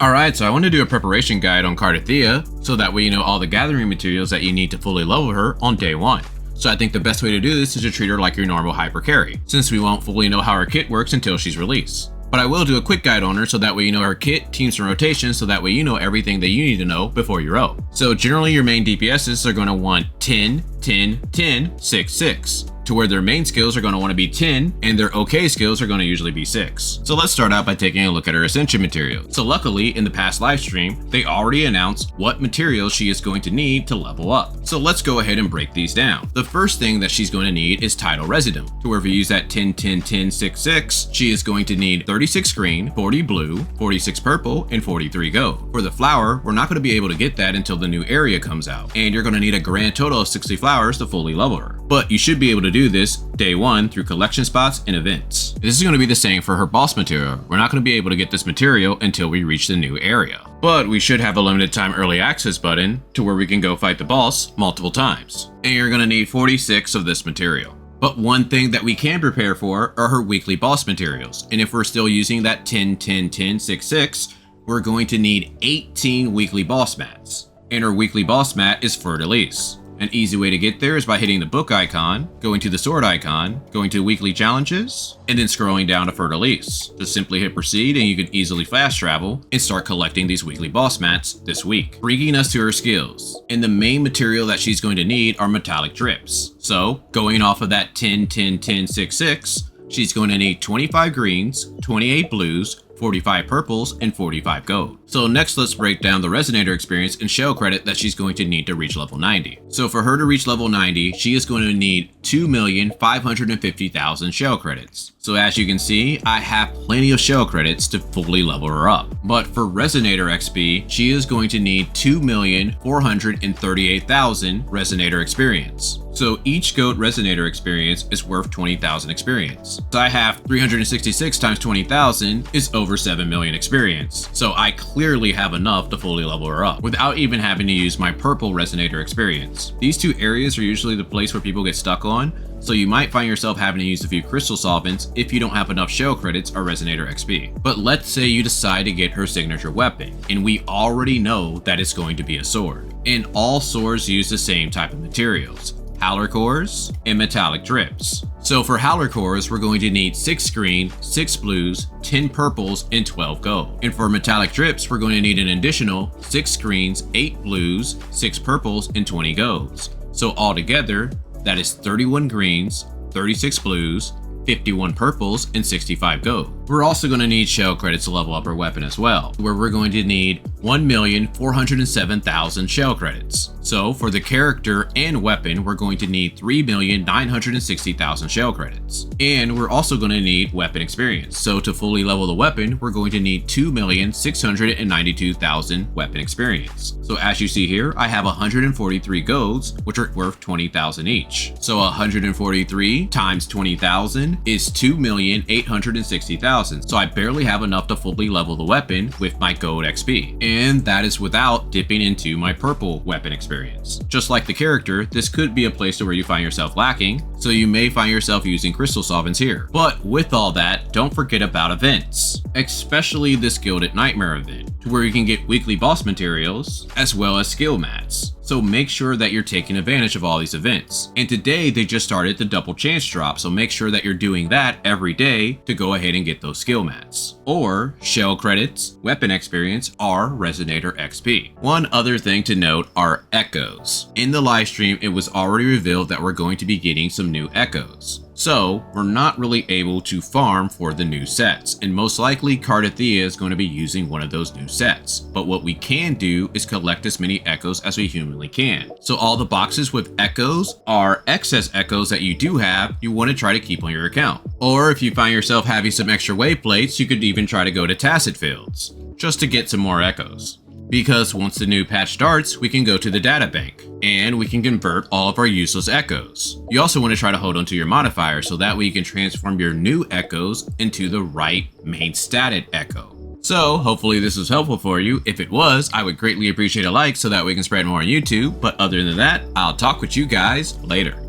Alright, so I want to do a preparation guide on Cartethyia, so that way you know all the gathering materials that you need to fully level her on day 1. So I think the best way to do this is to treat her like your normal hyper carry, since we won't fully know how her kit works until she's released. But I will do a quick guide on her so that way you know her kit, teams, and rotations, so that way you know everything that you need to know before you row. So generally your main DPSs are going to want 10, 10, 10, 6, 6. To where their main skills are going to want to be 10, and their OK skills are going to usually be 6. So let's start out by taking a look at her Ascension materials. So luckily, in the past live stream, they already announced what materials she is going to need to level up. So let's go ahead and break these down. The first thing that she's going to need is Tidal Residue. To where if you use that 10, 10, 10, 6, 6, she is going to need 36 green, 40 blue, 46 purple, and 43 gold. For the flower, we're not going to be able to get that until the new area comes out, and you're going to need a grand total of 60 flowers to fully level her. But you should be able to do this day 1 through collection spots and events. This is going to be the same for her boss material. We're not going to be able to get this material until we reach the new area. But we should have a limited time early access button to where we can go fight the boss multiple times. And you're going to need 46 of this material. But one thing that we can prepare for are her weekly boss materials. And if we're still using that 10, 10, 10, 6, 6, we're going to need 18 weekly boss mats. And her weekly boss mat is Fleur de Lis. An easy way to get there is by hitting the book icon, going to the sword icon, going to weekly challenges, and then scrolling down to Fleur de Lis. Just simply hit proceed and you can easily fast travel and start collecting these weekly boss mats this week. Bringing us to her skills. And the main material that she's going to need are metallic drips. So going off of that 10, 10, 10, 6, 6, she's going to need 25 greens, 28 blues, 45 purples, and 45 gold. So next let's break down the Resonator experience and shell credit that she's going to need to reach level 90. So for her to reach level 90, she is going to need 2,550,000 shell credits. So as you can see, I have plenty of shell credits to fully level her up. But for Resonator XP, she is going to need 2,438,000 Resonator experience. So each goat Resonator experience is worth 20,000 experience. So I have 366 times 20,000 is over 7 million experience. So I clearly have enough to fully level her up without even having to use my purple Resonator experience. These two areas are usually the place where people get stuck on, so you might find yourself having to use a few crystal solvents if you don't have enough shell credits or Resonator XP. But let's say you decide to get her signature weapon, and we already know that it's going to be a sword. And all swords use the same type of materials: howler cores and metallic drips. So for howler cores, we're going to need 6 green, 6 blues, 10 purples, and 12 gold. And for metallic drips, we're going to need an additional 6 greens, 8 blues, 6 purples, and 20 golds. So altogether, that is 31 greens, 36 blues, 51 purples, and 65 gold. We're also going to need shell credits to level up our weapon as well, where we're going to need 1,407,000 shell credits. So for the character and weapon, we're going to need 3,960,000 shell credits. And we're also going to need weapon experience. So to fully level the weapon, we're going to need 2,692,000 weapon experience. So as you see here, I have 143 golds, which are worth 20,000 each. So 143 times 20,000 is 2,860,000. So I barely have enough to fully level the weapon with my gold XP. And that is without dipping into my purple weapon experience. Just like the character, this could be a place where you find yourself lacking, so you may find yourself using crystal solvents here. But with all that, don't forget about events, especially this Gilded Nightmare event, to where you can get weekly boss materials as well as skill mats. So make sure that you're taking advantage of all these events. And today they just started the double chance drop, so make sure that you're doing that every day to go ahead and get those skill mats, or shell credits, weapon experience, or Resonator XP. One other thing to note are echoes. In the live stream, it was already revealed that we're going to be getting some new echoes. So we're not really able to farm for the new sets, and most likely Cartethyia is going to be using one of those new sets. But what we can do is collect as many echoes as we humanly can. So all the boxes with echoes are excess echoes that you do have, you want to try to keep on your account. Or if you find yourself having some extra wave plates, you could even try to go to tacit fields just to get some more echoes. Because once the new patch starts, we can go to the data bank and we can convert all of our useless echoes. You also want to try to hold onto your modifier so that way you can transform your new echoes into the right main stated echo. So hopefully this was helpful for you. If it was, I would greatly appreciate a like so that we can spread more on YouTube. But other than that, I'll talk with you guys later.